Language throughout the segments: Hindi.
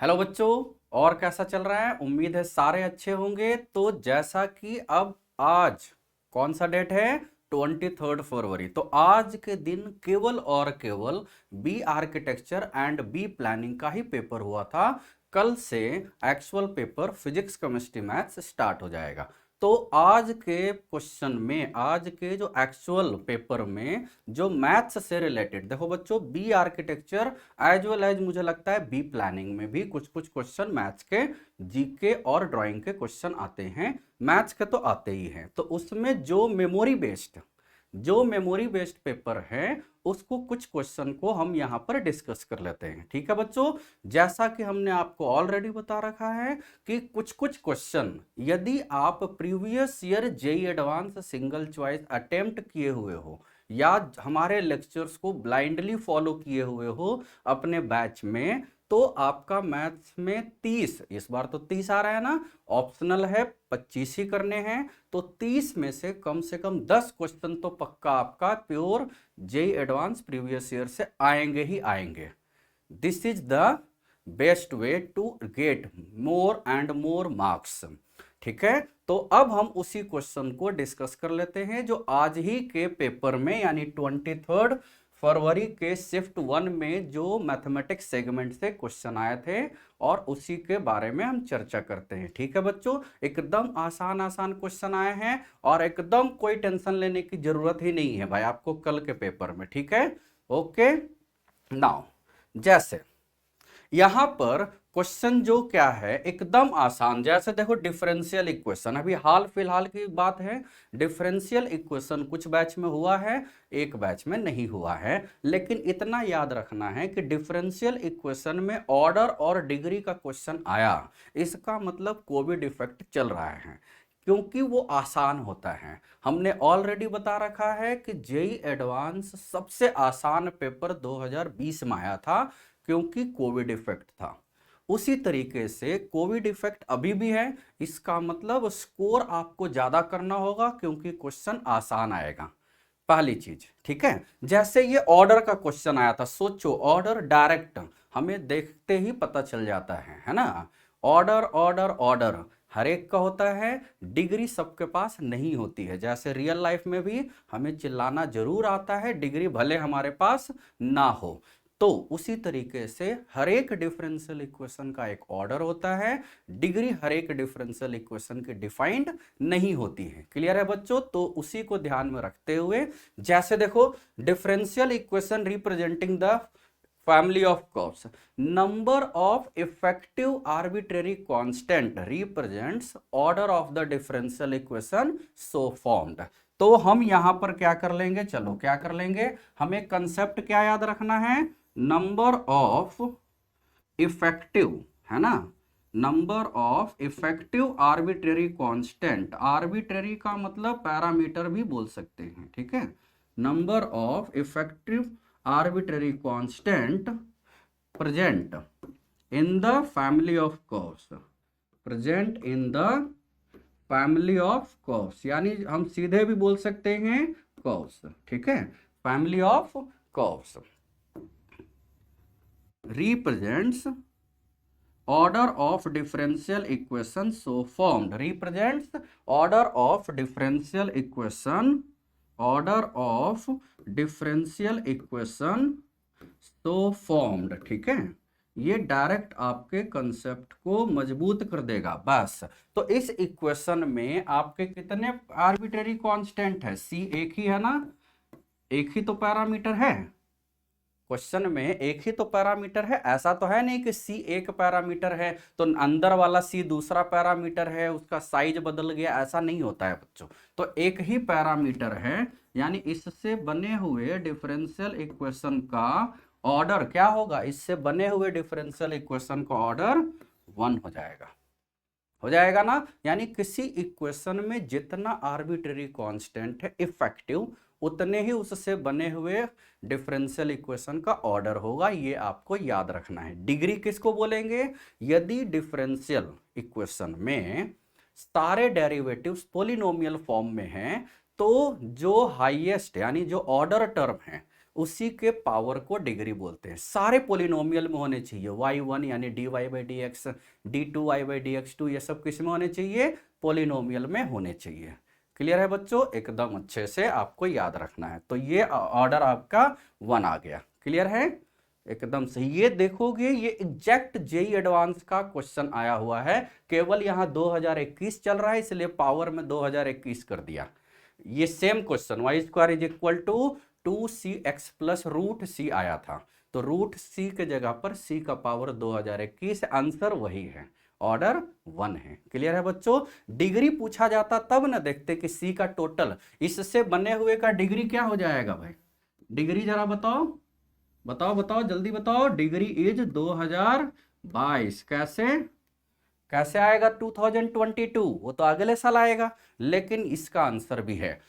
हेलो बच्चों। और कैसा चल रहा है? उम्मीद है सारे अच्छे होंगे। तो जैसा कि अब आज कौन सा डेट है? 23 फरवरी। तो आज के दिन केवल और केवल B architecture and B planning का ही पेपर हुआ था। कल से actual paper physics chemistry maths start हो जाएगा। तो आज के क्वेश्चन में, आज के जो एक्चुअल पेपर में जो मैथ्स से रिलेटेड, देखो बच्चों, B architecture as well as मुझे लगता है बी प्लानिंग में भी कुछ कुछ क्वेश्चन मैथ्स के, जीके और ड्राइंग के क्वेश्चन आते हैं। मैथ्स के तो आते ही हैं। तो उसमें जो मेमोरी बेस्ड पेपर है उसको कुछ क्वेश्चन को हम यहां पर डिस्कस कर लेते हैं। ठीक है बच्चों, जैसा कि हमने आपको ऑलरेडी बता रखा है कि कुछ कुछ क्वेश्चन यदि आप previous year JEE advance single choice attempt किए हुए हो या हमारे लेक्चर्स को ब्लाइंडली फॉलो किए हुए हो अपने बैच में, तो आपका मैथ्स में 30, इस बार तो 30 आ रहा है ना, ऑप्शनल है 25 ही करने हैं। तो 30 में से कम 10 क्वेश्चन तो पक्का आपका pure JEE advance previous year से आएंगे ही आएंगे। This is the best way to get more and more marks. ठीक है, तो अब हम उसी क्वेश्चन को डिस्कस कर लेते हैं जो आज ही के पेपर में यानी 23 फरवरी के शिफ्ट 1 में जो मैथमेटिक्स सेगमेंट से क्वेश्चन आए थे, और उसी के बारे में हम चर्चा करते हैं। ठीक है बच्चों, एकदम आसान आसान क्वेश्चन आए हैं और एकदम कोई टेंशन लेने की जरूरत ही नहीं है भाई आपको कल के पेपर में। ठीक है, ओके। नाउ जैसे यहां पर क्वेश्चन जो क्या है एकदम आसान, जैसे देखो डिफरेंशियल इक्वेशन, अभी हाल फिलहाल की बात है। डिफरेंशियल इक्वेशन कुछ बैच में हुआ है, एक बैच में नहीं हुआ है। लेकिन इतना याद रखना है कि डिफरेंशियल इक्वेशन में ऑर्डर और डिग्री का क्वेश्चन आया, इसका मतलब कोविड इफेक्ट चल रहा है, क्योंकि वो आसान होता है। हमने ऑलरेडी बता रखा है कि जेई एडवांस सबसे आसान पेपर 2020 में आया था क्योंकि कोविड इफेक्ट था। उसी तरीके से कोविड इफेक्ट अभी भी है, इसका मतलब स्कोर आपको ज्यादा करना होगा क्योंकि क्वेश्चन आसान आएगा, पहली चीज। ठीक है, जैसे ये ऑर्डर का क्वेश्चन आया था, सोचो ऑर्डर डायरेक्ट हमें देखते ही पता चल जाता है ना। ऑर्डर ऑर्डर ऑर्डर हर एक का होता है, डिग्री सबके पास नहीं होती है। जैसे रियल लाइफ में भी हमें चिल्लाना जरूर आता है, डिग्री भले हमारे पास ना हो। तो उसी तरीके से हर एक डिफरेंशियल इक्वेशन का एक ऑर्डर होता है, डिग्री हर एक डिफरेंशियल इक्वेशन की डिफाइंड नहीं होती है। क्लियर है बच्चों? तो उसी को ध्यान में रखते हुए, जैसे देखो differential equation representing the family of curves, number of effective arbitrary constant represents order of the differential equation so formed। तो हम यहां पर क्या कर लेंगे, चलो क्या कर लेंगे, हमें कंसेप्ट क्या याद रखना है, नंबर ऑफ इफेक्टिव, है ना, number of effective arbitrary constant, arbitrary का मतलब पैरामीटर भी बोल सकते हैं। ठीक है, number of effective arbitrary constant present in the family of curves, present in the family of curves, यानी हम सीधे भी बोल सकते हैं कर्व्स। ठीक है, family of curves represents order of differential equation so formed, represents order of differential equation, order of differential equation so formed। ठीक है, ये डायरेक्ट आपके कंसेप्ट को मजबूत कर देगा बस। तो इस इक्वेशन में आपके कितने आर्बिट्रेरी कांस्टेंट है, सी एक ही है ना, एक ही तो पैरामीटर है क्वेश्चन में, एक ही तो पैरामीटर है। ऐसा तो है नहीं कि सी एक पैरामीटर है तो अंदर वाला सी दूसरा पैरामीटर है, उसका साइज बदल गया, ऐसा नहीं होता है बच्चों। तो एक ही पैरामीटर है, यानी इससे बने हुए डिफरेंशियल इक्वेशन का ऑर्डर क्या होगा, इससे बने हुए डिफरेंशियल इक्वेशन का ऑर्डर 1 हो जाएगा, हो जाएगा ना। यानी किसी इक्वेशन में जितना आर्बिट्रेरी कांस्टेंट है इफेक्टिव, उतने ही उससे बने हुए डिफरेंशियल इक्वेशन का ऑर्डर होगा। ये आपको याद रखना है। डिग्री किसको बोलेंगे, यदि डिफरेंशियल इक्वेशन में सारे डेरिवेटिव्स पॉलिनोमियल फॉर्म में हैं, तो जो हाईएस्ट यानी जो ऑर्डर टर्म है उसी के पावर को डिग्री बोलते हैं। सारे पोलिनोमियल में होने चाहिए, y1 यानी dy/dx, d2y/dx2, ये सब किस में होने चाहिए, पोलिनोमियल में होने चाहिए। क्लियर है बच्चों, एकदम अच्छे से आपको याद रखना है। तो ये ऑर्डर आपका 1 आ गया। क्लियर है, एकदम सही। ये देखोगे ये एग्जैक्ट जेई एडवांस का क्वेश्चन आया हुआ है, केवल यहाँ 2021 चल रहा है इसलिए पावर में 2021 कर दिया। ये same question y² = 2cx plus root C आया था, तो रूट सी के जगह पर c का पावर 2021, आंसर वही है, ऑर्डर 1 है। क्लियर है बच्चों, डिग्री पूछा जाता तब ना देखते कि c का टोटल इससे बने हुए का डिग्री क्या हो जाएगा भाई, डिग्री जरा बताओ बताओ बताओ जल्दी बताओ, डिग्री इज 2022, कैसे आएगा 2022, वो तो अगले साल आएगा, लेकिन इसका आंसर भी है।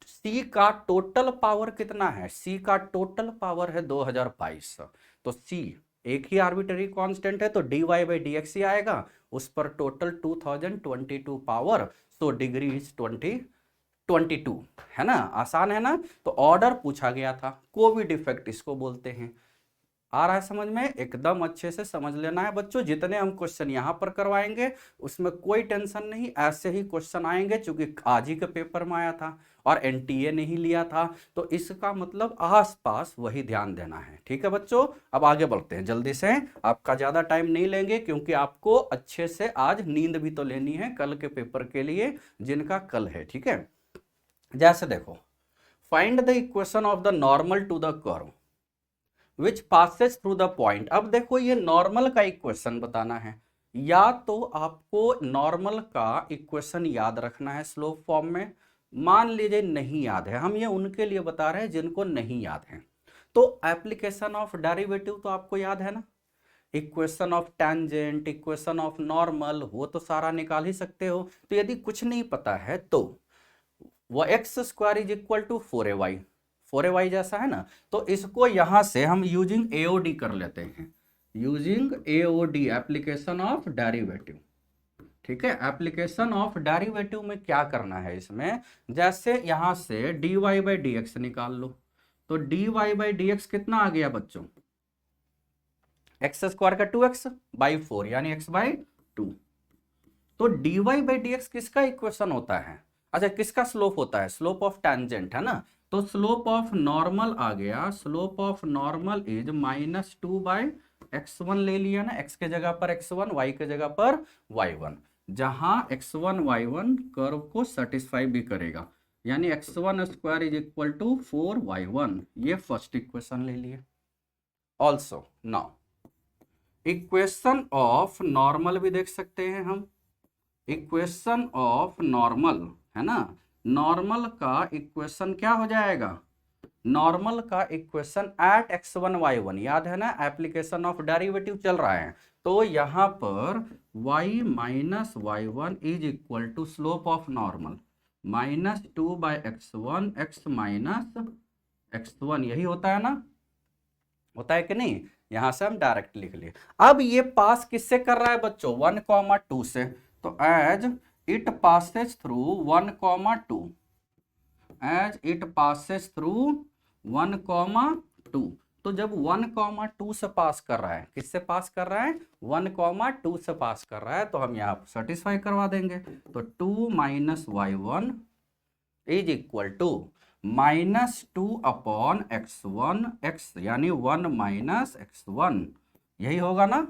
C का टोटल पावर कितना है, C का टोटल पावर है 2022, तो C एक ही आर्बिट्ररी कांस्टेंट है तो dy/dx ही आएगा, उस पर टोटल 2022 पावर, तो डिग्री इज 2022, है ना, आसान है ना। तो ऑर्डर पूछा गया था, कोविड इफेक्ट इसको बोलते हैं। आ रहा है समझ में, एकदम अच्छे से समझ लेना है बच्चों। जितने हम क्वेश्चन यहां पर करवाएंगे उसमें कोई टेंशन नहीं, ऐसे ही क्वेश्चन आएंगे, क्योंकि आज ही के पेपर में आया था और एनटीए ने ही लिया था, तो इसका मतलब आसपास वही ध्यान देना है। ठीक है बच्चों, अब आगे बढ़ते हैं जल्दी से, आपका ज्यादा टाइम नहीं लेंगे, क्योंकि आपको अच्छे से आज नींद भी तो लेनी है कल के पेपर के लिए, जिनका कल है। ठीक है, जैसे देखो, find the equation of the normal to the curve which passes through the point. अब देखो ये नॉर्मल का इक्वेशन बताना है, या तो आपको नॉर्मल का इक्वेशन याद रखना है स्लोप फॉर्म में, मान लीजिए नहीं याद है, हम ये उनके लिए बता रहे हैं जिनको नहीं याद है, तो एप्लीकेशन ऑफ डेरिवेटिव तो आपको याद है ना, equation of tangent, equation of normal, वो तो सारा निकाल ही सकते हो। तो यदि कुछ नहीं पता है तो वो x² = 4ay, 4ay जैसा है ना, तो इसको यहां से हम यूजिंग एओडी कर लेते हैं, using AOD, application of derivative. ठीक है, एप्लीकेशन ऑफ डेरिवेटिव में क्या करना है इसमें, जैसे यहां से dy/dx निकाल लो, तो dy/dx कितना आ गया बच्चों, x² का 2x/4 यानी x/2। तो dy/dx किसका इक्वेशन होता है, अच्छा किसका स्लोप होता है, स्लोप ऑफ टेंजेंट, है ना, तो स्लोप ऑफ नॉर्मल आ गया, slope of normal is -2/x1 ले लिया ना, x के जगह पर x1, y के जगह पर y1, जहां x1 y1 कर्व को सेटिस्फाई भी करेगा, यानी x1² = 4y1, ये फर्स्ट इक्वेशन ले लिए। Also now equation of normal भी देख सकते हैं हम, इक्वेशन ऑफ नॉर्मल, है ना, नॉर्मल का इक्वेशन क्या हो जाएगा, नॉर्मल का इक्वेशन एट x1 y1, याद है ना, एप्लीकेशन ऑफ डेरिवेटिव चल रहा है, तो यहां पर y - y1 = slope of normal -2/x1 x - x1, यही होता है ना, होता है कि नहीं, यहां से हम डायरेक्ट लिख लिए। अब ये पास किससे कर रहा है बच्चों, 1, 2 से, तो as it passes through 1, 2, as it passes through 1, 2, तो जब 1, 2 से पास कर रहा है, किससे पास कर रहा है, 1, 2 से पास कर रहा है, तो हम यहाँ सेटिस्फाई करवा देंगे, तो 2 - y1 = -2/x1 x, यानी 1 - x1, यही होगा ना।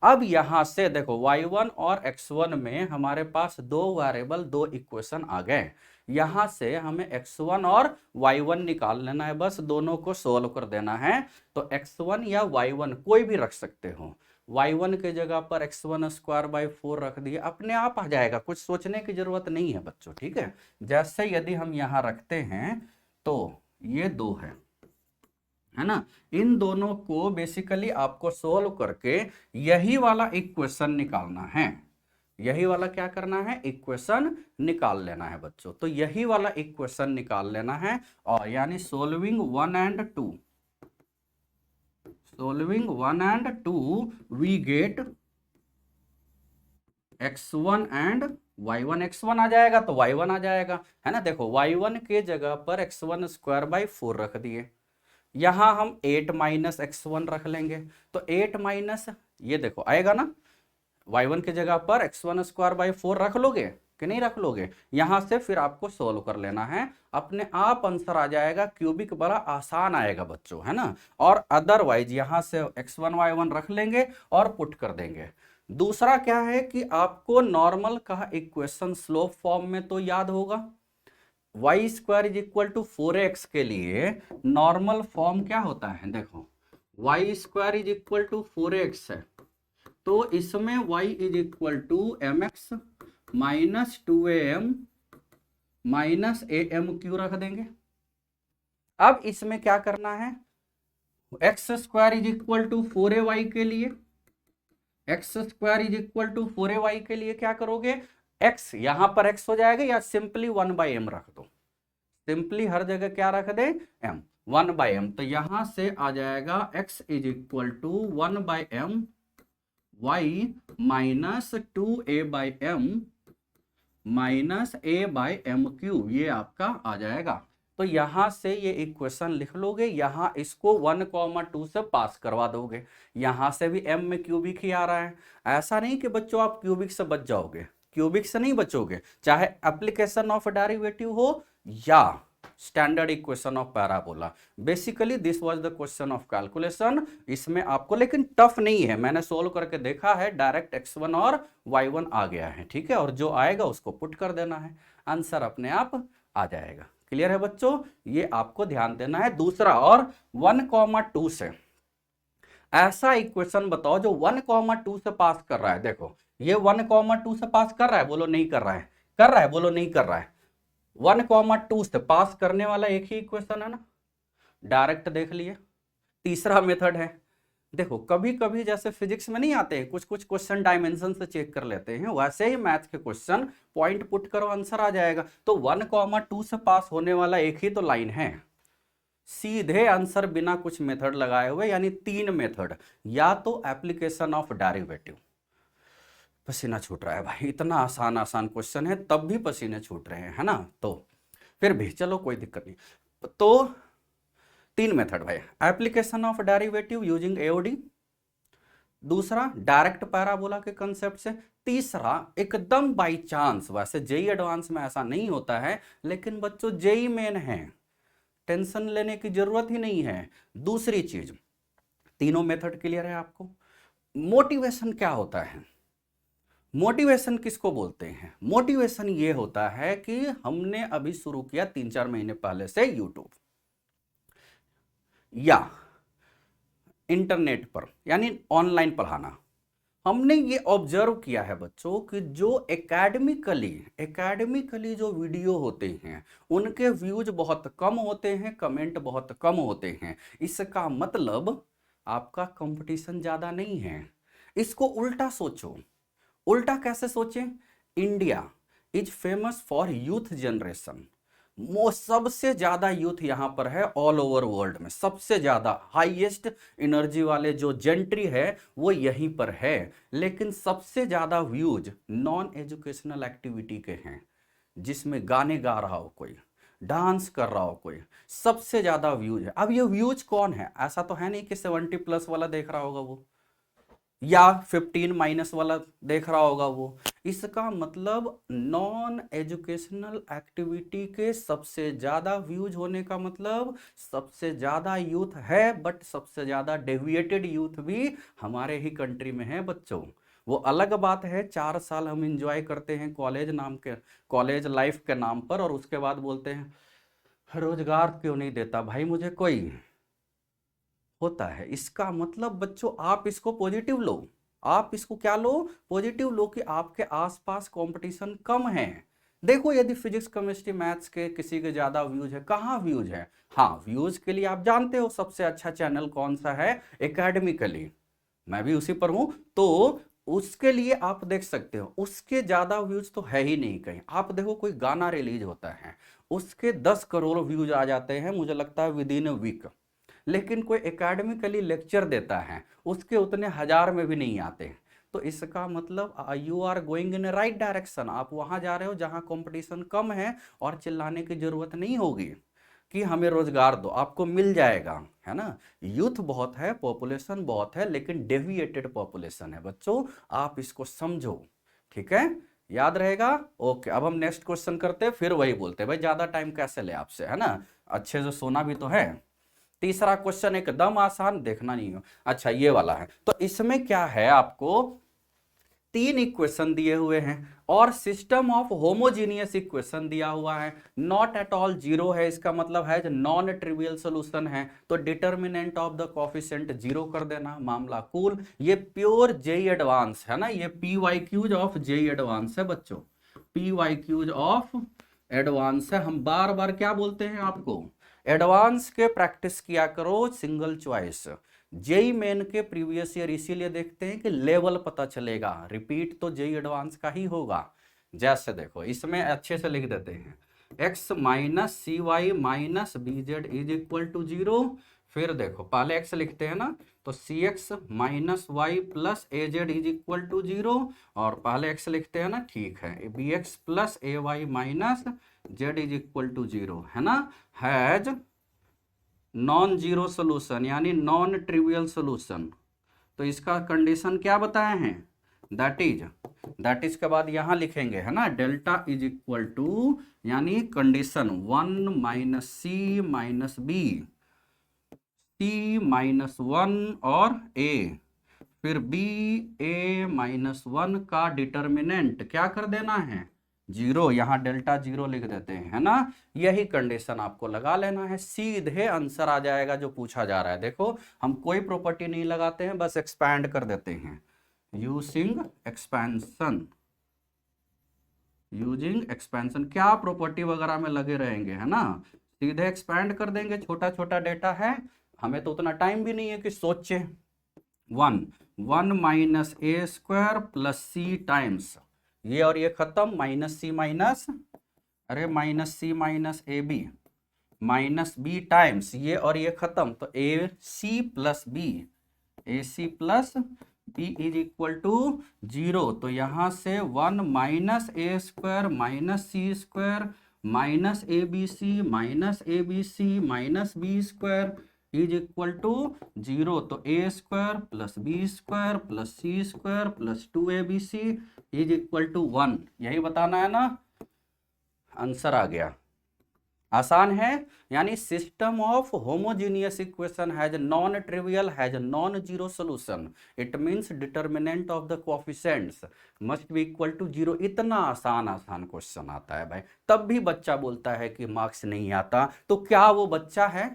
अब यहां से देखो y1 और x1 में हमारे पास दो वेरिएबल, दो इक्वेशन आ गए, यहां से हमें x1 और y1 निकाल लेना है, बस दोनों को सोल्व कर देना है। तो x1 या y1 कोई भी रख सकते हो, y1 के जगह पर x1² रख दिए, अपने आप आ जाएगा, कुछ सोचने की जरूरत नहीं है बच्चों। ठीक है, जैसे यदि हम यहां रखते हैं तो ये 2 है ना, इन दोनों को बेसिकली आपको सोल्व करके यही वाला इक्वेशन निकालना है, यही वाला क्या करना है, इक्वेशन निकाल लेना है बच्चों, तो यही वाला इक्वेशन निकाल लेना है, और यानी solving 1 and 2, solving 1 and 2 we get x1 and y1, x1 आ जाएगा तो y1 आ जाएगा, है ना, देखो y1 के जगह पर x1² / 4 रख दिए, यहां हम 8 माइनस x1 रख लेंगे, तो 8 माइनस, ये देखो आएगा ना, y1 की जगह पर x1 स्क्वायर बाई 4 रख लोगे कि नहीं रख लोगे। यहां से फिर आपको सोल्व कर लेना है, अपने आप आंसर आ जाएगा, क्यूबिक बड़ा आसान आएगा बच्चों, है ना। और अदरवाइज यहां से x1 y1 रख लेंगे और पुट कर देंगे। दूसरा क्या है कि आपको नॉर्मल का इक्वेशन स्लोप फॉर्म में तो याद होगा, y square is equal to 4x के लिए नॉर्मल फॉर्म क्या होता है, देखो y square is equal to 4x है, तो इसमें y is equal to mx minus 2am minus amq रख देंगे। अब इसमें क्या करना है, x square is equal to 4ay के लिए, x square is equal to 4ay के लिए क्या करोगे, x यहां पर x हो जाएगा, या सिंपली 1/m रख दो, सिंपली हर जगह क्या रख दे, m, 1/m, तो यहां से आ जाएगा x is equal to 1/m y minus 2a/m minus a/m³, ये आपका आ जाएगा। तो यहां से ये इक्वेशन लिख लोगे, यहां इसको 1,2 से पास करवा दोगे, यहां से भी m में क्यूबिक ही आ रहा है। ऐसा नहीं कि बच्चों आप क्यूबिक से बच जाओगे, क्यूबिक से नहीं बचोगे, चाहे एप्लीकेशन ऑफ डेरिवेटिव हो या standard equation of parabola. Basically this was the question of calculation, इसमें आपको लेकिन टफ नहीं है, मैंने सोल्व करके देखा है, डायरेक्ट x1 और y1 आ गया है, ठीक है, और जो आएगा उसको पुट कर देना है, आंसर अपने आप आ जाएगा। क्लियर है बच्चों, ये आपको ध्यान देना है। दूसरा, और 1,2 से ऐसा इक्वेशन बताओ जो 1,2 से पास कर रहा है। देखो ये 1,2 से पास कर रहा है, बोलो नहीं कर रहा है, कर रहा है, बोलो नहीं कर रहा है। 1,2 से पास करने वाला एक ही इक्वेशन है ना, डायरेक्ट देख लिए। तीसरा मेथड है, देखो कभी कभी जैसे फिजिक्स में नहीं आते हैं कुछ कुछ क्वेश्चन डायमेंशन से चेक कर लेते हैं, वैसे ही मैथ के क्वेश्चन पॉइंट पुट करो आंसर आ जाएगा। तो 1,2 से पास होने वाला एक ही तो लाइन है, सीधे आंसर बिना कुछ मेथड लगाए हुए, यानी 3 मेथड, या तो एप्लीकेशन ऑफ डेरिवेटिव, पसीना छूट रहा है भाई, इतना आसान आसान क्वेश्चन है तब भी पसीने छूट रहे हैं, है ना, तो फिर भी चलो कोई दिक्कत नहीं। तो 3 मेथड भाई, application of derivative using AOD, दूसरा डायरेक्ट पैराबोला के कंसेप्ट से, तीसरा एकदम बाई चांस, वैसे जेई एडवांस में ऐसा नहीं होता है, लेकिन बच्चों जेई मेन है, टेंशन लेने की जरूरत ही नहीं है। दूसरी चीज, तीनों मेथड क्लियर है आपको। मोटिवेशन क्या होता है, मोटिवेशन किसको बोलते हैं, मोटिवेशन ये होता है कि हमने अभी शुरू किया 3-4 महीने पहले से यूट्यूब या इंटरनेट पर, यानी ऑनलाइन पढ़ाना, हमने ये ऑब्जर्व किया है बच्चों कि जो एकेडमिकली जो वीडियो होते हैं उनके व्यूज बहुत कम होते हैं, कमेंट बहुत कम होते हैं। इसका मतलब आपका कंपटीशन ज़्यादा नहीं है। इसको उल्टा सोचो, उल्टा कैसे सोचें, India is famous for youth generation, सबसे ज्यादा यूथ यहां पर है ऑल ओवर वर्ल्ड में, सबसे ज्यादा हाईएस्ट एनर्जी वाले जो जेंट्री है वो यहीं पर है, लेकिन सबसे ज्यादा व्यूज नॉन एजुकेशनल एक्टिविटी के हैं, जिसमें गाने गा रहा हो कोई, डांस कर रहा हो कोई, सबसे ज्यादा व्यूज है। अब ये व्यूज कौन है, ऐसा तो है नहीं कि 70+ वाला देख रहा होगा वो, या 15 वाला देख रहा होगा वो। इसका मतलब नॉन एजुकेशनल एक्टिविटी के सबसे ज्यादा व्यूज होने का मतलब सबसे ज्यादा यूथ है, बट सबसे ज्यादा डेविएटेड यूथ भी हमारे ही कंट्री में है बच्चों। वो अलग बात है, 4 साल हम इंजॉय करते हैं कॉलेज नाम के, कॉलेज लाइफ के नाम पर, और उसके बाद बोलते हैं रोजगार क्यों नहीं देता भाई मुझे कोई, होता है। इसका मतलब बच्चों आप इसको पॉजिटिव लो, आप इसको क्या लो, पॉजिटिव लो, कि आपके आसपास कंपटीशन कम है। देखो यदि फिजिक्स केमिस्ट्री मैथ्स के किसी के ज्यादा व्यूज है, कहाँ व्यूज है, हाँ व्यूज के लिए आप जानते हो सबसे अच्छा चैनल कौन सा है एकेडमिकली, मैं भी उसी पर हूं, तो उसके लिए आप देख सकते हो, उसके ज्यादा व्यूज तो है ही नहीं कहीं। आप देखो कोई गाना रिलीज होता है उसके 10 करोड़ व्यूज आ जाते हैं, मुझे लगता है विद इन अ वीक, लेकिन कोई एकेडमिकली लेक्चर देता है उसके उतने 1000 में भी नहीं आते। तो इसका मतलब you are going in right direction, आप वहां जा रहे हो जहां कंपटीशन कम है और चिल्लाने की जरूरत नहीं होगी। कि हमें रोजगार दो, आपको मिल जाएगा, है ना। यूथ बहुत है, पॉपुलेशन बहुत है, लेकिन डेविएटेड पॉपुलेशन है बच्चों, आप इसको समझो, ठीक है, याद रहेगा। ओके, अब हम नेक्स्ट क्वेश्चन करते हैं, फिर वही बोलते हैं भाई ज्यादा टाइम कैसे ले आपसे, है ना, अच्छे से सोना भी तो है। तीसरा क्वेश्चन एकदम आसान, देखना नहीं हो, अच्छा ये वाला है। तो इसमें क्या है, आपको 3 इक्वेशन दिए हुए हैं और सिस्टम ऑफ होमोजीनियस इक्वेशन दिया हुआ है, नॉट एट ऑल जीरो है, इसका मतलब है नॉन ट्रिवियल सोल्यूशन है, तो determinant of the coefficient zero कर देना, मामला कूल। ये प्योर जेई एडवांस है ना, ये PYQs ऑफ जेई एडवांस है बच्चों, PYQs ऑफ एडवांस है। हम बार बार क्या बोलते हैं आपको, एडवांस के प्रैक्टिस किया करो, सिंगल चॉइस। जेई मेन के प्रीवियस ईयर इसीलिए देखते हैं कि लेवल पता चलेगा, रिपीट तो जेई एडवांस का ही होगा। जैसे देखो इसमें अच्छे से लिख देते हैं, x minus C Y minus B Z is equal to zero. फिर देखो पहले x लिखते हैं ना, तो C X minus Y plus A Z is equal to zero, और पहले x लिखते हैं ना, ठीक है, B X plus A Y minus Z is equal to zero, है ना, हैज नॉन जीरो सोल्यूशन यानी नॉन ट्रिवियल सोल्यूशन। तो इसका कंडीशन क्या बताए हैं, दैट इज के बाद यहां लिखेंगे, है ना, डेल्टा इज इक्वल टू यानी condition 1 minus C minus B, C minus 1 और ए, फिर बी ए माइनस 1 का डिटर्मिनेंट क्या कर देना है, जीरो, यहां डेल्टा जीरो लिख देते हैं, है ना। यही कंडीशन आपको लगा लेना है, सीधे आंसर आ जाएगा जो पूछा जा रहा है। देखो हम कोई प्रॉपर्टी नहीं लगाते हैं, बस एक्सपैंड कर देते हैं, यूजिंग एक्सपेंशन, यूजिंग एक्सपेंशन, क्या प्रॉपर्टी वगैरह में लगे रहेंगे, है ना, सीधे एक्सपैंड कर देंगे, छोटा छोटा डेटा है, हमें तो उतना टाइम भी नहीं है कि सोचे। 1 minus A square plus C times ये और ये खत्म, माइनस सी माइनस, अरे minus C minus A B minus B times ये और ये खत्म, तो A C plus B, A C plus B is equal to zero. तो यहां से 1 minus A square minus C square minus A B C minus A B C minus B square is equal to zero. तो ए square plus b square plus c square plus 2abc is equal to 1, यही बताना है ना, आंसर आ गया। आसान है, यानी system of homogeneous equation has non trivial has non zero solution, it means determinant of the coefficients must be equal to zero. इतना आसान क्वेश्चन आता है भाई, तब भी बच्चा बोलता है कि मार्क्स नहीं आता, तो क्या वो बच्चा है,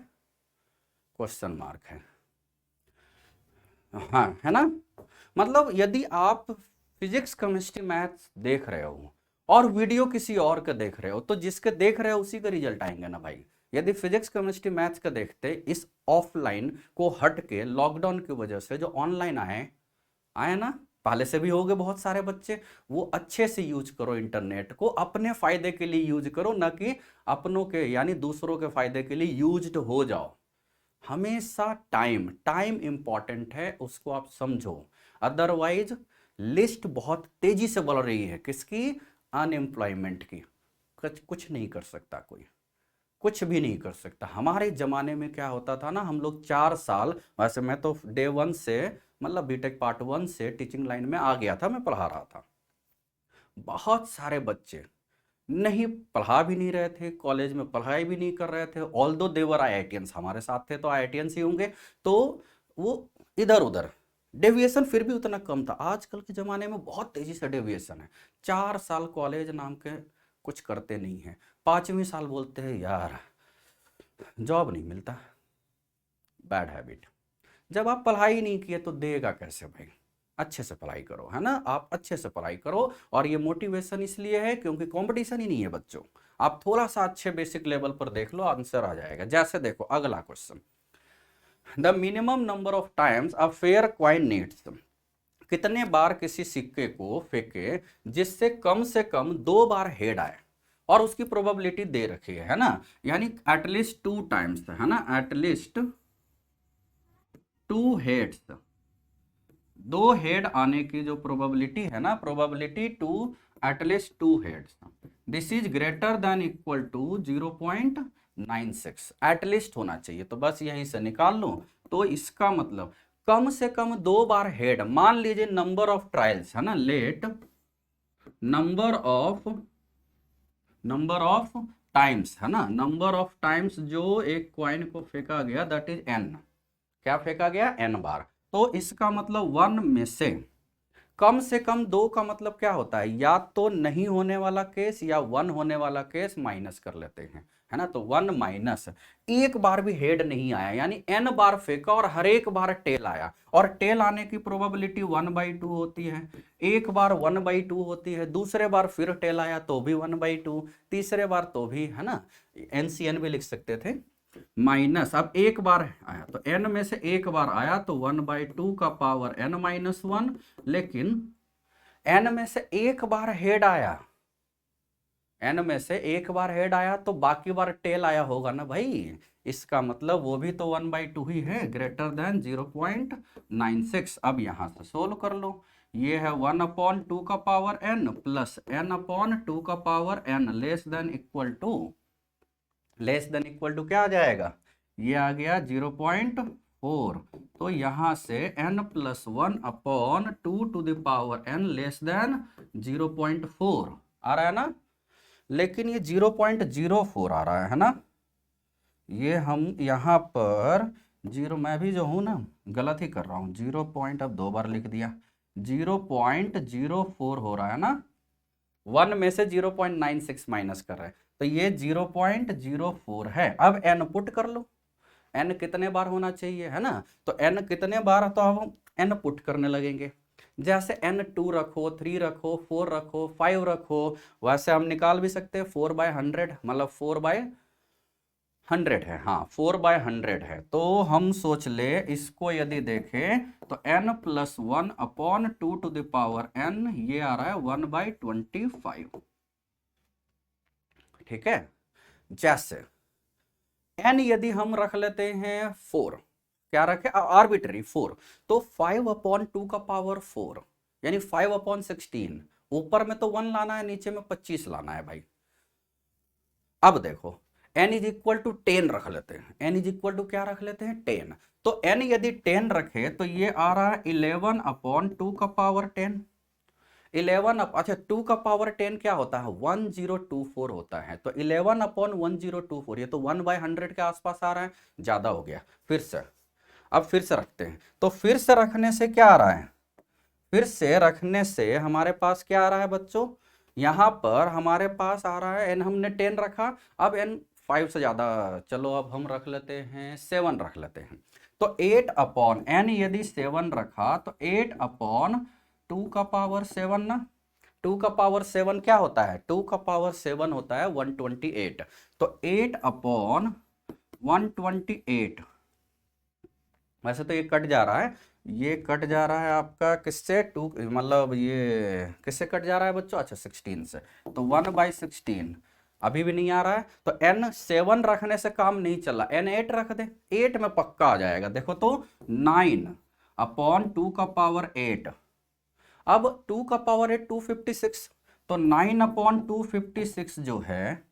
क्वेश्चन मार्क है, हाँ, है ना। मतलब यदि आप फिजिक्स केमिस्ट्री मैथ्स देख रहे हो और वीडियो किसी और का देख रहे हो, तो जिसके देख रहे हो उसी का रिजल्ट आएंगे ना भाई। यदि फिजिक्स केमिस्ट्री मैथ्स का देखते, इस ऑफलाइन को हट के लॉकडाउन की वजह से जो ऑनलाइन आए ना, पहले से भी हो गए बहुत सारे बच्चे, वो अच्छे से यूज करो, इंटरनेट को अपने फायदे के लिए यूज करो, ना कि अपनों के यानी दूसरों के फायदे के लिए यूज्ड हो जाओ। हमेशा टाइम इंपॉर्टेंट है, उसको आप समझो, अदरवाइज लिस्ट बहुत तेजी से बढ़ रही है, किसकी, अनएम्प्लॉयमेंट की, कुछ नहीं कर सकता कोई, कुछ भी नहीं कर सकता। हमारे जमाने में क्या होता था ना, हम लोग 4 साल, वैसे मैं तो डे 1 से मतलब बीटेक पार्ट 1 से टीचिंग लाइन में आ गया था, मैं पढ़ा रहा था। बहुत सारे बच्चे नहीं पढ़ा भी नहीं रहे थे, कॉलेज में पढ़ाई भी नहीं कर रहे थे, ऑल्दो देवर IITians, हमारे साथ थे तो IITians ही होंगे, तो वो इधर उधर डेविएशन फिर भी उतना कम था। आजकल के ज़माने में बहुत तेज़ी से डेविएशन है, 4 साल कॉलेज नाम के कुछ करते नहीं हैं, 5वीं साल बोलते हैं यार जॉब नहीं मिलता, बैड हैबिट। जब आप पढ़ाई नहीं किए तो देगा कैसे भाई, अच्छे से पढ़ाई करो, है ना, आप अच्छे से पढ़ाई करो। और ये मोटिवेशन इसलिए है क्योंकि कंपटीशन ही नहीं है बच्चों, आप थोड़ा सा अच्छे बेसिक लेवल पर देख लो, आंसर आ जाएगा। जैसे देखो अगला question, the minimum number of times a fair coin needs, कितने बार किसी सिक्के को फेंके जिससे कम से कम 2 बार हेड आए, और उसकी प्रोबेबिलिटी दे रखी है ना, यानी एटलीस्ट 2 टाइम्स, है ना, एटलीस्ट 2 हेड्स, 2 हेड आने की जो प्रोबेबिलिटी है ना, probability to at least 2 heads, this is greater than equal to 0.05, 96 at least होना चाहिए, तो बस यहीं से निकाल लूं। तो इसका मतलब कम से कम 2 बार हेड, मान लीजिए नंबर ऑफ ट्रायल्स है ना, लेट नंबर ऑफ टाइम्स है ना, नंबर ऑफ टाइम्स जो एक क्वाइन को फेंका गया दैट इज n, क्या फेंका गया, n बार। तो इसका मतलब 1 में से कम 2 का मतलब क्या होता है, या तो नहीं होने वाला केस या 1 होने वाला केस माइनस कर लेते हैं, है ना। तो 1 माइनस एक बार भी हेड नहीं आया, यानी n बार फेंका और हर एक बार टेल आया, और टेल आने की प्रोबेबिलिटी 1/2 होती है। एक बार 1/2 होती है, दूसरे बार फिर टेल आया तो भी 1/2, तीसरे बार तो भी, है ना, NCN भी लिख सकते थे माइनस। अब एक बार आया तो n में से एक बार आया तो 1/2 का पावर n-1, लेकिन n में से एक बार हेड आया, n में से एक बार हेड आया तो बाकी बार टेल आया होगा ना भाई, इसका मतलब वो भी तो 1/2 ही है, ग्रेटर देन 0.96। अब यहां से सोल्व कर लो, ये है 1/2 का पावर n प्लस n/2 का power n less than equal to क्या आ जाएगा, ये आ गया 0.4। तो यहां से n+1/2 to the power n less than 0.4 आ रहा है ना, लेकिन ये 0.04 आ रहा है ना, ये हम यहाँ पर मैं भी जो हूँ ना गलत ही कर रहा हूँ, 0. अब 2 बार लिख दिया, 0.04 हो रहा है ना, 1 में से 0.96 माइनस कर रहे हैं, तो ये 0.04 है। अब n पुट कर लो, n कितने बार होना चाहिए, है ना, तो n कितने बार, तो अब हम n पुट करने लगेंगे, जैसे n 2 रखो, 3 रखो, 4 रखो, 5 रखो, वैसे हम निकाल भी सकते हैं 4/100, मतलब 4/100 है, हाँ 4/100 है। तो हम सोच ले इसको यदि देखें तो n+1/2 to the power n, ये आ रहा है 1/25, ठीक है। जैसे n यदि हम रख लेते हैं 4, क्या रखे, आर्बिट्री 4, तो 5/2 का पावर 4 यानी 5/16, ऊपर में तो 1 लाना है, नीचे में 25 लाना है भाई। अब देखो n इज इक्वल टू 10 रख लेते हैं, n इज इक्वल टू क्या रख लेते हैं, 10। तो n यदि 10 रखे तो ये आ रहा है 11/2 का पावर 10, अच्छा 2 का पावर 10 क्या होता है, 1024 होता है, तो 11/1024, ये तो 1/100 के आसपास आ रहा है, ज्यादा हो गया। अब फिर से रखते हैं, तो फिर से रखने से क्या आ रहा है, फिर से रखने से हमारे पास क्या आ रहा है बच्चों, यहां पर हमारे पास आ रहा है n, हमने 10 रखा, अब n 5 से ज्यादा, चलो अब हम रख लेते हैं 7 रख लेते हैं, तो 8/n यदि 7 रखा तो 8/2 का पावर 7 ना, 2 का पावर 7 क्या होता है, 2 का पावर 7 होता है 128, तो 8/128, वैसे तो ये कट जा रहा है, ये कट जा रहा है आपका किससे, 2 मतलब ये किससे कट जा रहा है बच्चों, अच्छा 16 से, तो 1/16 अभी भी नहीं आ रहा है, तो n 7 रखने से काम नहीं चला, n 8 रख दे, 8 में पक्का आ जाएगा, देखो तो 9/2 का पावर 8, अब 2 का पावर 8 256, तो 9/256 जो है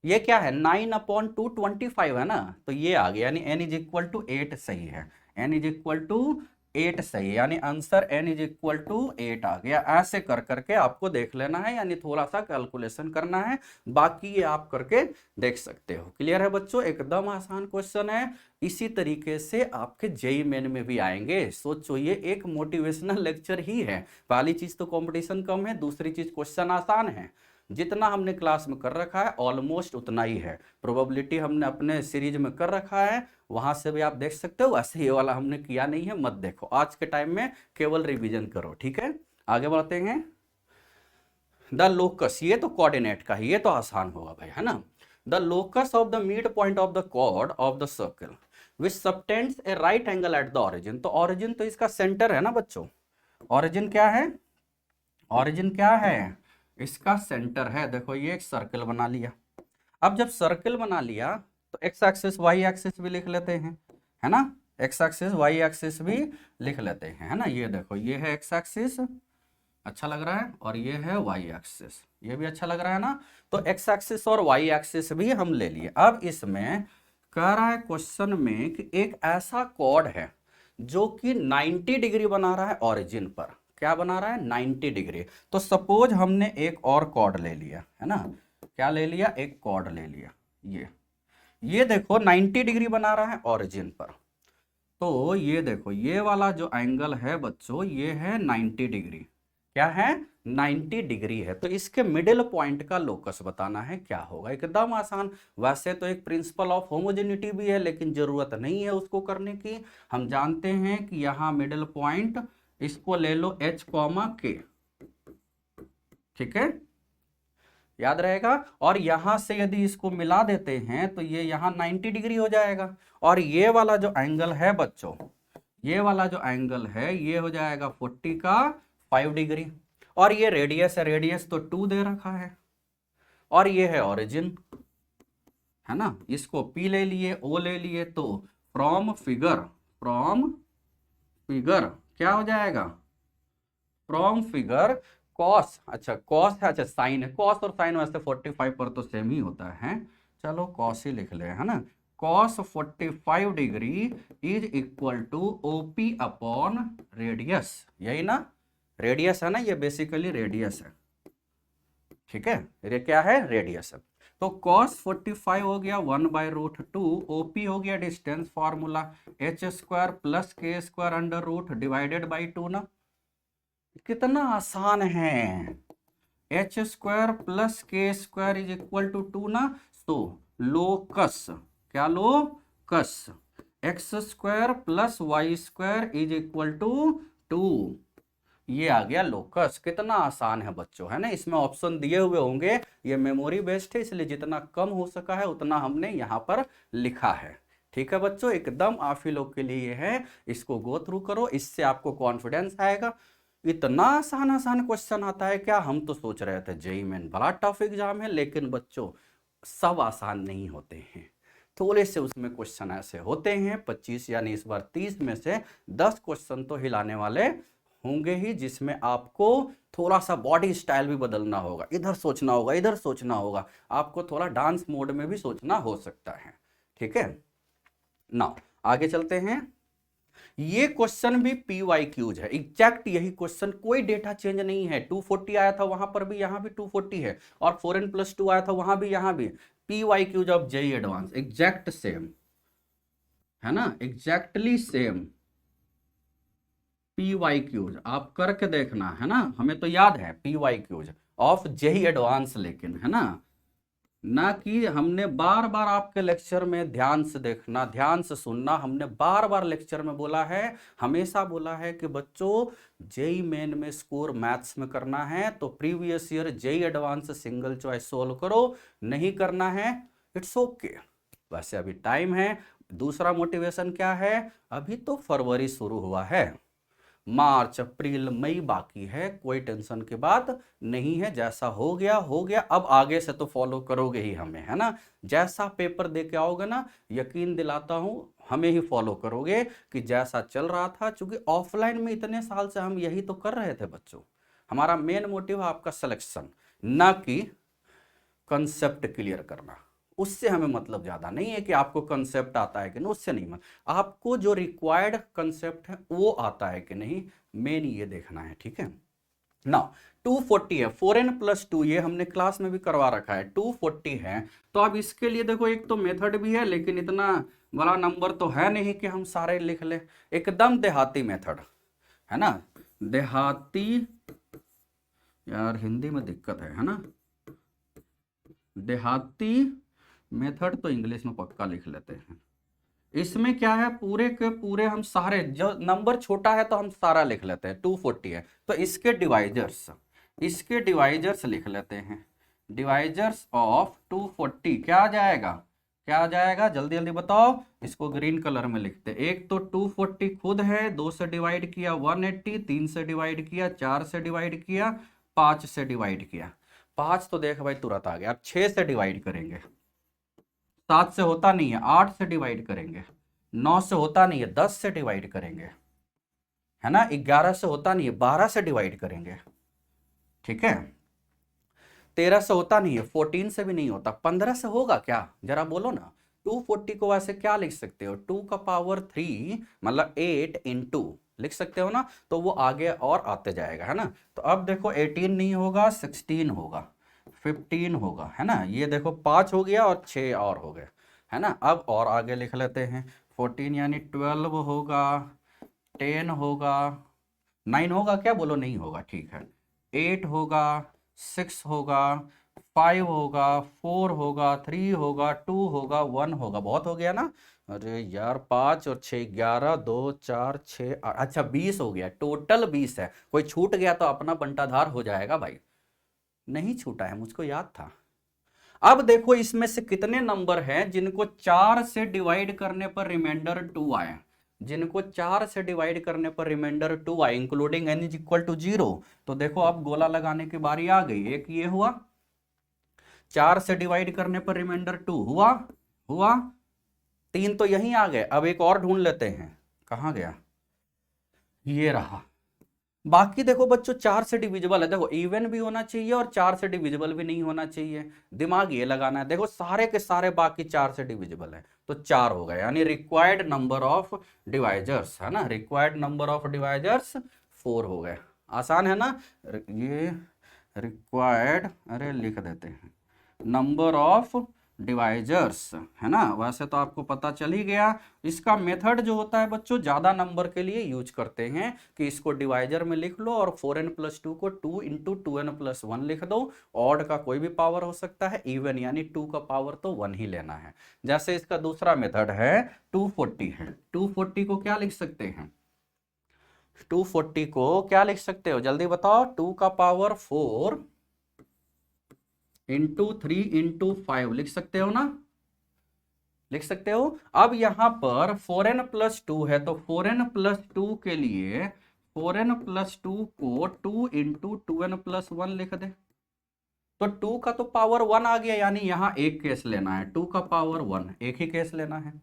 ये क्या है, 9/225 है ना, तो ये आ गया, यानी n इज इक्वल टू 8 सही है, n इज इक्वल टू 8 सही है, यानी answer n is equal to 8 आ गया। ऐसे कर करके आपको देख लेना है, यानी थोड़ा सा कैलकुलेशन करना है, बाकी ये आप करके देख सकते हो। क्लियर है बच्चों, एकदम आसान क्वेश्चन है, इसी तरीके से आपके जेईई मेन में भी आएंगे। सोचो ये एक मोटिवेशनल लेक्चर ही है, पहली चीज तो कंपटीशन कम है, दूसरी चीज क्वेश्चन आसान है, जितना हमने क्लास में कर रखा है ऑलमोस्ट उतना ही है, प्रोबेबिलिटी हमने अपने सीरीज में कर रखा है, वहां से भी आप देख सकते हो, वैसे ये वाला हमने किया नहीं है, मत देखो, आज के टाइम में केवल रिवीजन करो, ठीक है। आगे बढ़ते हैं, द लोकस, ये तो कोऑर्डिनेट का है, ये तो आसान होगा भाई, है ना। The locus of the mid point of the chord of the circle which subtends a right angle at the origin, तो ऑरिजिन तो इसका सेंटर है ना बच्चों, ऑरिजिन क्या है, ऑरिजिन क्या है, इसका सेंटर है। देखो ये एक सर्कल बना लिया, अब जब सर्कल बना लिया तो एक्स एक्सिस वाई एक्सिस भी लिख लेते हैं, है ना, एक्स एक्सिस वाई एक्सिस भी लिख लेते हैं, है ना। ये देखो ये है एक्स एक्सिस, अच्छा लग रहा है, और ये है वाई एक्सिस, ये भी अच्छा लग रहा है ना। तो एक्स एक्सिस और वाई एक्सिस भी हम ले लिए। अब इसमें कह रहा है क्वेश्चन में कि एक ऐसा कॉर्ड है जो कि 90 डिग्री बना रहा है ओरिजिन पर। क्या बना रहा है? 90 डिग्री। तो सपोज हमने एक और कॉर्ड ले लिया है ना, क्या ले लिया? एक कॉर्ड ले लिया। ये देखो 90 डिग्री बना रहा है ओरिजिन पर। तो ये देखो, ये वाला जो एंगल है बच्चों, ये है 90 डिग्री। क्या है? 90 डिग्री है। तो इसके मिडिल पॉइंट का लोकस बताना है, क्या होगा? एकदम आसान। वैसे तो एक प्रिंसिपल ऑफ होमोजेनिटी भी है, लेकिन जरूरत नहीं है उसको करने की। हम जानते हैं कि यहां मिडिल पॉइंट, इसको ले लो h कॉमा k, ठीक है, याद रहेगा। और यहां से यदि इसको मिला देते हैं तो ये यहां 90 डिग्री हो जाएगा। और ये वाला जो एंगल है बच्चों, ये वाला जो एंगल है, ये हो जाएगा 40 का 5 डिग्री। और ये रेडियस है, रेडियस तो 2 दे रखा है। और ये है ओरिजिन, है ना, इसको P ले लिए, O ले लिए। तो फ्रॉम फिगर क्या हो जाएगा? फ्रॉम फिगर कॉस, अच्छा कॉस है, अच्छा साइन है, कॉस और साइन वैसे 45 पर तो सेम ही होता है, चलो कॉस ही लिख ले, है ना। Cos 45 degree is equal to OP upon radius, यही ना, रेडियस है ना, ये बेसिकली रेडियस है, ठीक है, ये क्या है? रेडियस है। तो cos 45 हो गया 1/√2, OP हो गया distance, formula h² plus k² under root divided by 2 ना। कितना आसान है, h² plus k² is equal to 2 ना। तो लोकस, क्या locus? x² plus y² is equal to 2, ये आ गया लोकस। कितना आसान है बच्चों, है ना। इसमें ऑप्शन दिए हुए होंगे, ये मेमोरी बेस्ड है, इसलिए जितना कम हो सका है उतना हमने यहाँ पर लिखा है। ठीक है बच्चों, एकदम आप ही लोग के लिए है, इसको गो थ्रू करो, इससे आपको कॉन्फिडेंस आएगा। इतना आसान आसान क्वेश्चन आता है क्या? हम तो सोच रहे थे जेईई मेन बड़ा टफ एग्जाम है, लेकिन बच्चों सब आसान नहीं होते हैं, थोड़े से उसमें क्वेश्चन ऐसे होते हैं। 25 यानी इस बार 30 में से 10 क्वेश्चन तो हिलाने वाले होंगे ही, जिसमें आपको थोड़ा सा बॉडी स्टाइल भी बदलना होगा, इधर सोचना होगा, इधर सोचना होगा, आपको थोड़ा डांस मोड में भी सोचना हो सकता है। ठीक है ना, आगे चलते हैं। ये क्वेश्चन भी PYQs है, एग्जैक्ट यही क्वेश्चन, कोई डेटा चेंज नहीं है। 240 आया था वहां पर भी, यहां भी 240 है, और 4n+2 आया था वहां भी, यहां भी। PYQs of JEE advance exact same, है ना, एग्जैक्टली सेम। PYQs आप करके देखना, है ना, हमें तो याद है PYQs ऑफ जेईई एडवांस, लेकिन है ना कि हमने बार बार आपके लेक्चर में ध्यान से देखना, ध्यान से सुनना, हमने बार बार लेक्चर में बोला है, हमेशा बोला है कि बच्चों जेईई मेन में स्कोर मैथ्स में करना है तो previous year JEE advance single choice solve करो, नहीं करना है इट्स ओके। वैसे अभी टाइम है। दूसरा मोटिवेशन क्या है? अभी तो फरवरी शुरू हुआ है, मार्च अप्रैल मई बाकी है, कोई टेंशन की बात नहीं है, जैसा हो गया हो गया। अब आगे से तो फॉलो करोगे ही हमें, है ना, जैसा पेपर दे के आओगे ना, यकीन दिलाता हूं हमें ही फॉलो करोगे कि जैसा चल रहा था। क्योंकि ऑफलाइन में इतने साल से हम यही तो कर रहे थे बच्चों, हमारा मेन मोटिव है आपका सिलेक्शन, ना कि कंसेप्ट क्लियर करना। उससे हमें मतलब ज्यादा नहीं है कि आपको कंसेप्ट आता है कि नहीं, उससे नहीं, आपको जो रिक्वायर्ड कंसेप्ट है वो आता है कि नहीं, मेन ये देखना है। ठीक है ना, 240 है, 4n+2, ये हमने क्लास में भी करवा रखा है, 240 है। तो अब इसके लिए देखो, एक तो मेथड भी है, लेकिन इतना बड़ा नंबर तो है नहीं कि हम सारे लिख ले, एकदम देहाती मेथड, है ना, देहाती, यार हिंदी में दिक्कत है ना, देहाती मेथड तो इंग्लिश में पक्का लिख लेते हैं। इसमें क्या है, पूरे के पूरे हम सारे, जो नंबर छोटा है तो हम सारा लिख लेते हैं, 240 है तो इसके डिवाइजर्स लिख लेते हैं। डिवाइजर्स ऑफ 240 क्या आ जाएगा, क्या आ जाएगा, जल्दी जल्दी बताओ। इसको ग्रीन कलर में लिखते हैं। एक तो 240 खुद है, 2 से डिवाइड किया 180, 3 से डिवाइड किया, 4 से डिवाइड किया, 5 से डिवाइड किया। 5 तो देख भाई तुरंत आ गया। अब 6 से डिवाइड करेंगे, 7 से होता नहीं है, 8 से डिवाइड करेंगे, 9 से होता नहीं है, 10 से डिवाइड करेंगे, है ना, 11 से होता नहीं है, 12 से डिवाइड करेंगे, ठीक है, 13 से होता नहीं है, 14 से भी नहीं होता, 15 से होगा क्या, जरा बोलो ना। 240 को वैसे क्या लिख सकते हो, 2 का पावर 3 मतलब 8 इंटू लिख सकते हो ना, तो वो आगे और आते जाएगा, है ना। तो अब देखो 18 नहीं होगा, 16 होगा, 15 होगा, है ना। ये देखो 5 हो गया और 6 और हो गए, है ना। अब और आगे लिख लेते हैं, 14 यानी 12 होगा, 10 होगा, 9 होगा क्या, बोलो नहीं होगा, ठीक है, 8 होगा, 6 होगा, 5 होगा, 4 होगा, 3 होगा, 2 होगा, 1 होगा, बहुत हो गया ना। अरे यार 5 और 6 11, 2 4 6 अच्छा 20 हो गया, टोटल 20 है। कोई छूट गया तो अपना बंटाधार हो जाएगा भाई, नहीं छूटा है, मुझको याद था। अब देखो इसमें से कितने नंबर हैं जिनको 4 से डिवाइड करने पर रिमाइंडर 2 आए, जिनको 4 से डिवाइड करने पर रिमाइंडर 2 आए, including n is equal to 0। तो देखो अब गोला लगाने की बारी आ गई, एक ये हुआ, 4 से डिवाइड करने पर रिमाइंडर 2 हुआ, हुआ 3 तो यहीं आ गए। अब एक और ढूंढ लेते हैं, कहां गया, ये रहा। बाकी देखो बच्चों 4 से डिविजिबल है, देखो इवन भी होना चाहिए और 4 से डिविजिबल भी नहीं होना चाहिए, दिमाग ये लगाना है। देखो सारे के सारे बाकी 4 से डिविजिबल है, तो 4 हो गए, यानी रिक्वायर्ड नंबर ऑफ डिवाइजर्स, है ना, रिक्वायर्ड नंबर ऑफ डिवाइजर्स 4 हो गए। आसान है ना। ये रिक्वायर्ड, अरे लिख देते हैं, नंबर ऑफ डिवाइजर्स, है ना। वैसे तो आपको पता चल ही गया। इसका मेथड जो होता है बच्चों, ज्यादा नंबर के लिए यूज करते हैं कि इसको डिवाइजर में लिख लो और 4n+2 को 2 इंटू 2n+1 लिख दो। ऑड का कोई भी पावर हो सकता है, इवन यानी 2 का पावर तो 1 ही लेना है। जैसे इसका दूसरा मेथड है 240 है, 240 को क्या लिख सकते हैं, 240 को क्या लिख सकते हो जल्दी बताओ, 2 का पावर 4 इंटू 3 इंटू 5 लिख सकते हो ना, लिख सकते हो। अब यहां पर 4n+2 है, तो 4n+2 के लिए 4n+2 को 2 इंटू 2n+1 लिख दे, तो 2 का तो पावर 1 आ गया, यानी यहां एक केस लेना है, 2 का पावर 1 एक ही केस लेना है।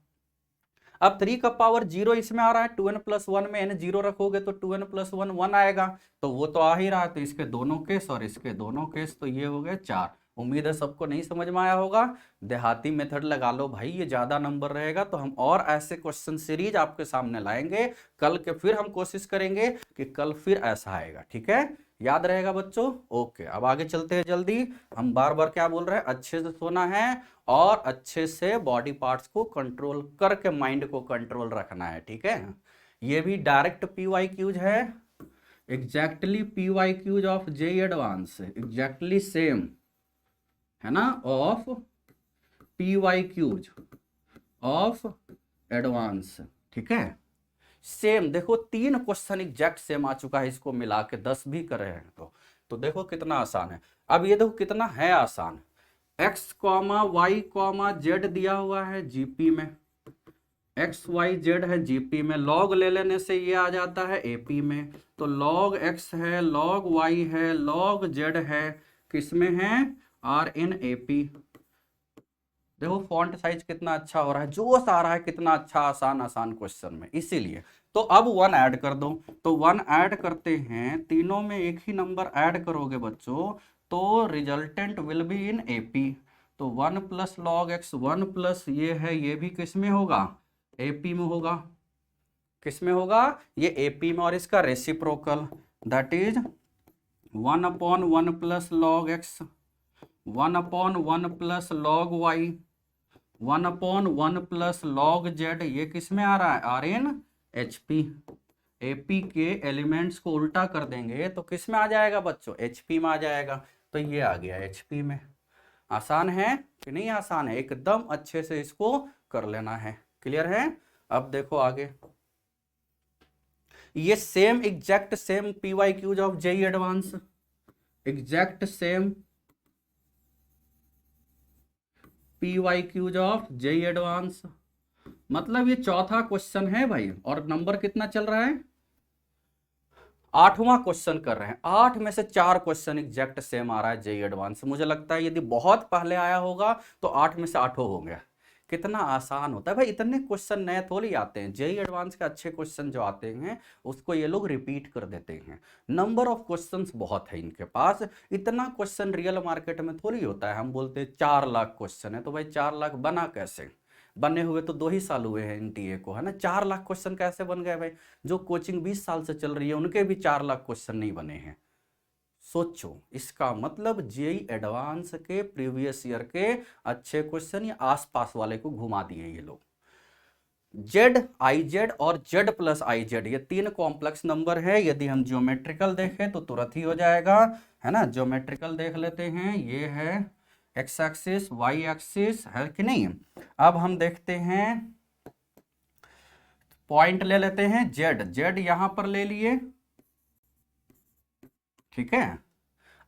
अब 3 का पावर 0 इसमें आ रहा है, 2n+1 में n 0 रखोगे तो 2n+1 1 आएगा, तो वो तो आ ही रहा है, तो इसके दोनों केस और इसके दोनों केस, तो ये हो गए 4। उम्मीद है सबको नहीं समझ में आया होगा। देहाती मेथड लगा लो भाई, ये ज्यादा नंबर रहेगा तो हम और ऐसे क्वेश्चन सीरीज आपके सामने लाएंगे कल के, फिर हम कोशिश करेंगे कि कल फिर ऐसा आएगा, ठीक है, याद रहेगा बच्चों। ओके अब आगे चलते हैं जल्दी। हम बार बार क्या बोल रहे हैं, अच्छे से सोना है और अच्छे से बॉडी पार्ट्स को कंट्रोल करके माइंड को कंट्रोल रखना है, ठीक है। ये भी डायरेक्ट PYQs है, exactly PYQs of JEE advance, exactly same, है ना, ऑफ PYQs ऑफ एडवांस, ठीक है। सेम देखो 3 क्वेश्चन एग्जैक्ट सेम आ चुका है, इसको मिला के 10 भी कर रहे हैं तो देखो कितना आसान है। अब ये देखो कितना है आसान, x, y, z दिया हुआ है जीपी में, x y z है जीपी में, लॉग ले लेने से ये आ जाता है एपी में, तो लॉग x है, लॉग y है, लॉग z है, किसमें है, आर इन एपी। देखो फॉन्ट साइज कितना अच्छा हो रहा है, जोश आ रहा है, कितना अच्छा आसान आसान क्वेश्चन में, इसीलिए। तो अब 1 ऐड कर दो, तो 1 ऐड करते हैं, तीनों में एक ही नंबर ऐड करोगे बच्चों तो resultant will be in AP. तो 1 प्लस लॉग एक्स 1 प्लस ये है, ये भी किस में होगा, एपी में होगा, किस में होगा, ये एपी में, और इसका reciprocal that is 1/1 plus log x, 1/1 plus log y, 1/1 plus log z, ये किस में आ रहा है, आर इन एचपी। एपी के एलिमेंट्स को उल्टा कर देंगे तो किस में आ जाएगा बच्चों, एचपी में आ जाएगा, तो ये आ गया एचपी में। आसान है कि नहीं आसान है, एकदम अच्छे से इसको कर लेना है, क्लियर है। अब देखो आगे, ये same exact same PYQs of JEE advance, exact same PYQs of JEE advance, मतलब ये चौथा क्वेश्चन है भाई, और नंबर कितना चल रहा है, 8वां क्वेश्चन कर रहे हैं। 8 में से 4 क्वेश्चन एग्जैक्ट सेम आ रहा है जेईई एडवांस। मुझे लगता है यदि बहुत पहले आया होगा तो 8 में से 8 हो गया, कितना आसान होता है भाई। इतने क्वेश्चन नए थोड़ी आते हैं, जेई एडवांस के अच्छे क्वेश्चन जो आते हैं उसको ये लोग रिपीट कर देते हैं। नंबर ऑफ क्वेश्चंस बहुत है इनके पास। इतना क्वेश्चन रियल मार्केट में थोड़ी होता है। हम बोलते हैं 4 लाख क्वेश्चन है, तो भाई 4 लाख बना कैसे? बने हुए तो 2 ही साल हुए हैं एनटीए को, है ना। 4 लाख क्वेश्चन कैसे बन गए भाई? जो कोचिंग 20 साल से चल रही है उनके भी 4 लाख क्वेश्चन नहीं बने हैं। सोचो, इसका मतलब जेई एडवांस के प्रीवियस ईयर के अच्छे क्वेश्चन या आसपास वाले को घुमा दिए ये लोग। जेड, आई जेड और जेड प्लस आई जेड, ये 3 कॉम्प्लेक्स नंबर है। यदि हम ज्योमेट्रिकल देखें तो तुरंत ही हो जाएगा, है ना। ज्योमेट्रिकल देख लेते हैं, ये है एक्स एक्सिस, वाई एक्सिस, है कि नहीं। अब हम देखते हैं, पॉइंट ले लेते हैं जेड, जेड यहां पर ले लिए, ठीक है।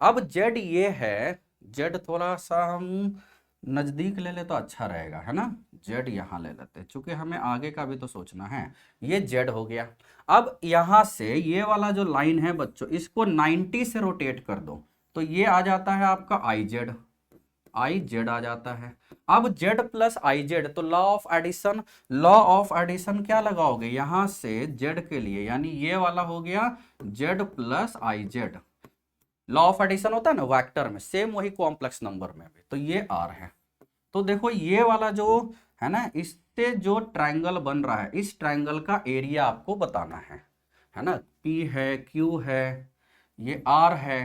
अब जेड ये है, जेड थोड़ा सा हम नजदीक ले ले तो अच्छा रहेगा, है ना। जेड यहां ले लेते हैं, चूंकि हमें आगे का भी तो सोचना है। ये जेड हो गया। अब यहां से ये वाला जो लाइन है बच्चों, इसको 90 से रोटेट कर दो, तो ये आ जाता है आपका आई जेड, आई जेड आ जाता है। अब जेड प्लस आई जेड, तो law of addition, law of addition क्या लगाओगे यहां से जेड के लिए, यानी ये वाला हो गया z plus i z. Law of addition होता है ना वेक्टर में, सेम वही कॉम्प्लेक्स नंबर में भी, तो ये आर है। तो देखो ये वाला जो है ना, इससे जो ट्रायंगल बन रहा है, इस ट्रायंगल का एरिया आपको बताना है ना। पी है, क्यू है, ये आर है,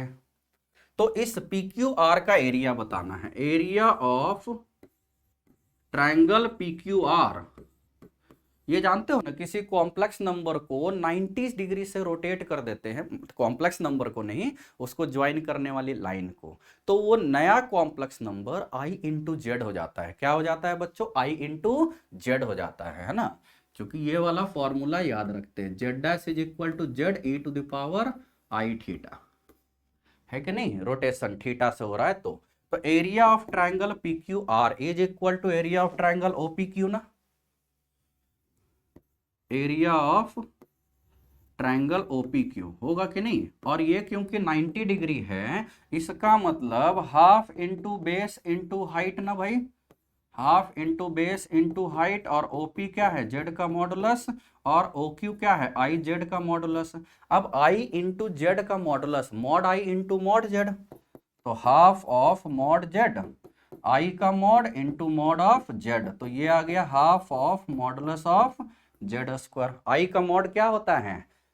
तो इस पी क्यू आर का एरिया बताना है। Area of triangle P Q are, ये जानते हो ना, किसी कॉम्प्लेक्स नंबर को 90 डिग्री से रोटेट कर देते हैं, कॉम्प्लेक्स नंबर को नहीं, उसको ज्वाइन करने वाली लाइन को, तो वो नया कॉम्प्लेक्स नंबर आई इंटू जेड हो जाता है। क्या हो जाता है बच्चों? आई इंटू जेड हो जाता है ना। क्योंकि ये वाला फॉर्मूला याद रखते हैं, z dash is equal to z e to the power i theta, है कि नहीं। रोटेशन थीटा से हो रहा है, तो area of triangle P Q R is equal to area of triangle O P Q ना, एरिया ऑफ ट्रायंगल OPQ होगा कि नहीं। और ये क्योंकि 90 डिग्री है, इसका मतलब half into base into height ना भाई, half into base into height, और OP क्या है? जेड का मॉडुलस, और OQ क्या है? आई जेड का मॉडुलस। अब आई इंटू जेड का modulus, mod I into mod Z, तो half of mod Z, I का mod into mod of Z, तो ये आ गया half of modulus of Z square. I का मॉड क्या होता है?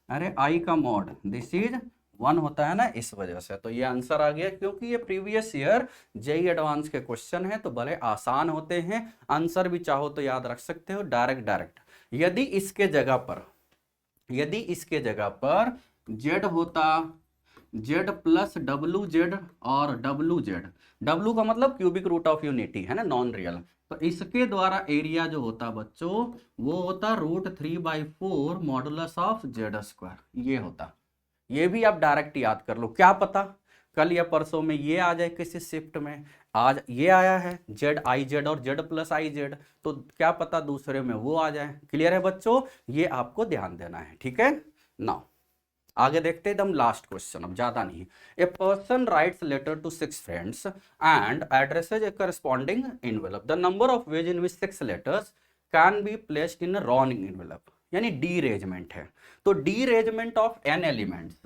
अरे आई का मॉड दिस इज 1 होता है ना, इस वजह से। तो ये आंसर आ गया, क्योंकि ये प्रीवियस ईयर जेई एडवांस के क्वेश्चन है, तो बड़े आसान होते हैं। आंसर भी चाहो तो याद रख सकते हो डायरेक्ट डायरेक्ट। यदि इसके जगह पर, यदि इसके जगह पर जेड होता जेड प्लस डब्लू जेड और डब्लू जेड, डब्लू का मतलब क्यूबिक रूट ऑफ यूनिटी, है ना, नॉन रियल, तो इसके द्वारा एरिया जो होता बच्चों वो होता √3/4 मॉडुलस ऑफ जेड स्क्वायर, ये होता। ये भी आप डायरेक्ट याद कर लो, क्या पता कल या परसों में ये आ जाए किसी शिफ्ट में। आज ये आया है जेड आई जेड और जेड प्लस आई जेड, तो क्या पता दूसरे में वो आ जाए। क्लियर है बच्चों, ये आपको ध्यान देना है, ठीक है ना। आगे देखते हैं एकदम लास्ट क्वेश्चन, अब ज्यादा नहीं। A person writes letter to 6 friends and addresses a corresponding envelope, the number of ways in which 6 letters can be placed in wrong envelope, यानी डीरेजमेंट है। तो derangement of n elements,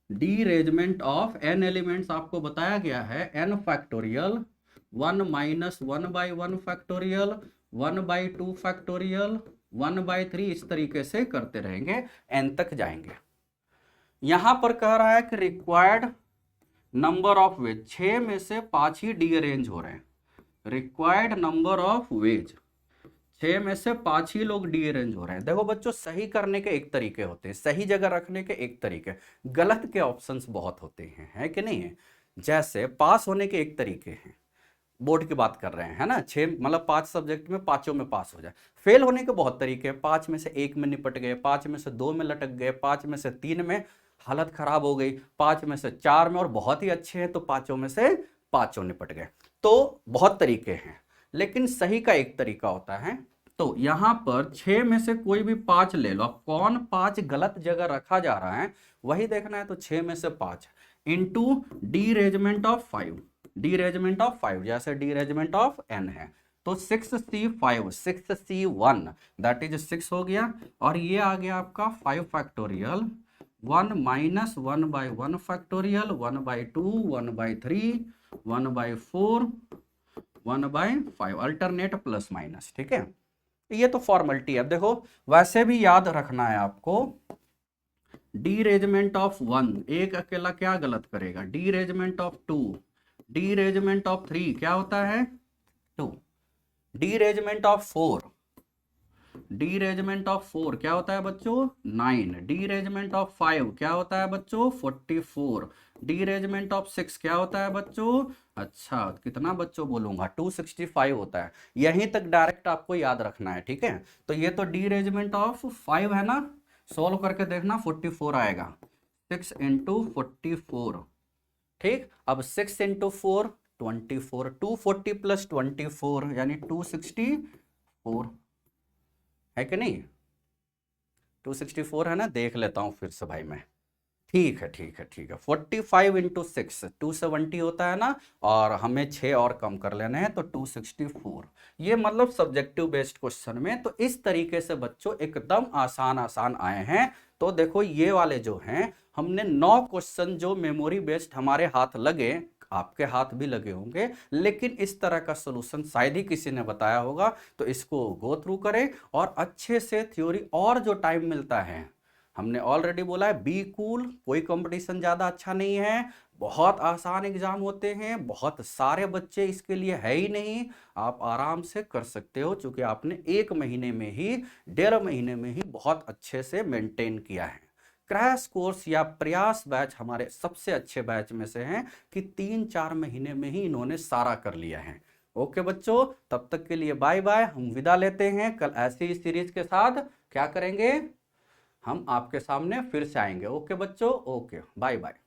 derangement of n elements आपको बताया गया है n factorial 1 minus 1/1 factorial 1/2 factorial 1/3, इस तरीके से करते रहेंगे, n तक जाएंगे। यहां पर कह रहा है कि रिक्वायर्ड नंबर ऑफ वेज, 6 में से 5 ही डीअरेंज हो रहे हैं। रिक्वायर्ड नंबर ऑफ वेज, 6 में से 5 ही लोग डीअरेंज हो रहे हैं। देखो बच्चों, सही करने के एक तरीके होते हैं, सही जगह रखने के एक तरीके, गलत के ऑप्शंस बहुत होते हैं, है कि नहीं है। जैसे पास होने के एक तरीके हैं, बोर्ड की बात कर रहे हैं, है ना, 6 मतलब 5 सब्जेक्ट में 5 में पास हो जाए। फेल होने के बहुत तरीके हैं, 5 में से 1 में निपट गए, 5 में से 2 में लटक गए, 5 में से 3 में हालत खराब हो गई, 5 में से 4 में और बहुत ही अच्छे हैं तो 5 में से 5 निपट गए। तो बहुत तरीके हैं, लेकिन सही का एक तरीका होता है। तो यहां पर 6 में से कोई भी 5 ले लो, अब कौन 5 गलत जगह रखा जा रहा है वही देखना है। तो 6 में से 5 इंटू डीरेजमेंट ऑफ 5, डीरेजमेंट ऑफ 5 जैसे डीरेजमेंट ऑफ n है, तो 6c5 6c1 दैट इज 6 हो गया, और ये आ गया आपका 5 factorial 1 minus 1/1 factorial 1/2 1/3 1/4 1/5 alternate plus minus. ठीक है, ये तो फॉर्मेलिटी है। देखो वैसे भी याद रखना है आपको, डीरेजमेंट ऑफ 1 एक अकेला क्या गलत करेगा, डीरेजमेंट ऑफ 2, डीरेजमेंट ऑफ 3 क्या होता है 2, डीरेजमेंट ऑफ 4, डीरेजमेंट ऑफ 4 क्या होता है बच्चों 9, डीरेजमेंट ऑफ 5 क्या होता है बच्चों 44, डीरेजमेंट ऑफ 6 क्या होता है बच्चों, अच्छा कितना बच्चों बोलूंगा 265 होता है। यहीं तक डायरेक्ट आपको याद रखना है। ठीक है, तो ये तो डीरेजमेंट ऑफ 5 है ना, सोल्व करके देखना 44 आएगा, 6 इंटू 44। ठीक, अब 6 इंटू 4 24, 240 प्लस 24 यानी 264 है कि नहीं, 264 है ना, देख लेता हूं फिर से भाई मैं। ठीक है ठीक है ठीक है, 45 इंटू 6 270 होता है ना, और हमें 6 और कम कर लेने हैं तो 264। ये मतलब सब्जेक्टिव बेस्ड क्वेश्चन में तो इस तरीके से बच्चों एकदम आसान आसान आए हैं। तो देखो ये वाले जो हैं, हमने 9 क्वेश्चन जो मेमोरी बेस्ड हमारे हाथ लगे, आपके हाथ भी लगे होंगे, लेकिन इस तरह का सॉल्यूशन शायद ही किसी ने बताया होगा। तो इसको गो थ्रू करें और अच्छे से थ्योरी, और जो टाइम मिलता है, हमने ऑलरेडी बोला है बी कूल, कोई कंपटीशन ज़्यादा अच्छा नहीं है, बहुत आसान एग्जाम होते हैं, बहुत सारे बच्चे इसके लिए है ही नहीं, आप आराम से कर सकते हो, क्योंकि आपने 1 महीने में ही 1.5 महीने में ही बहुत अच्छे से मेंटेन किया है। क्रैश कोर्स या प्रयास बैच हमारे सबसे अच्छे बैच में से हैं कि 3-4 महीने में ही इन्होंने सारा कर लिया है। ओके बच्चों, तब तक के लिए बाय बाय, हम विदा लेते हैं। कल ऐसी ही सीरीज के साथ क्या करेंगे, हम आपके सामने फिर से आएंगे। ओके बच्चों, ओके बाय बाय।